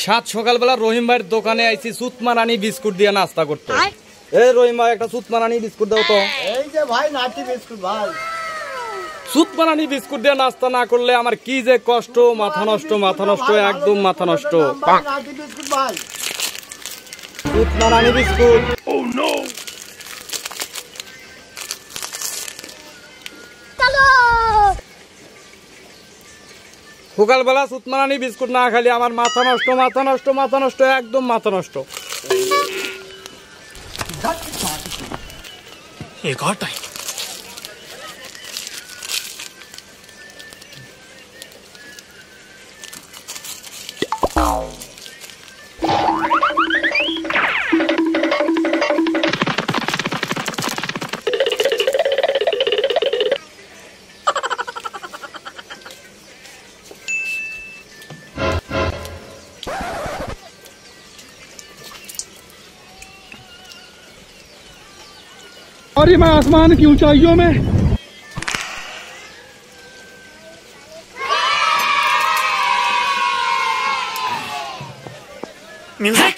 সাত সকালবেলা রহিম ভাইয়ের দোকানে আইছি সুতমারানি বিস্কুট দিয়ে নাস্তা করতে। এই রহিম ভাই একটা সুতমারানি বিস্কুট দাও তো। এই যে ভাই নাটি বিস্কুট ভাই। সুতমারানি বিস্কুট দিয়ে নাস্তা না করলে আমার কি যে কষ্ট, মাথা নষ্ট, মাথা নষ্ট, একদম মাথা নষ্ট। নাটি বিস্কুট ভাই। সুতমারানি বিস্কুট। ও নো। সকালবেলা সুতমারানি বিস্কুট না খালি আমার মাথা নষ্ট, মাথা নষ্ট, মাথা নষ্ট, একদম মাথা নষ্ট। एक और टाइम और ये मैं आसमान की ऊंचाइयों में म्यूजिक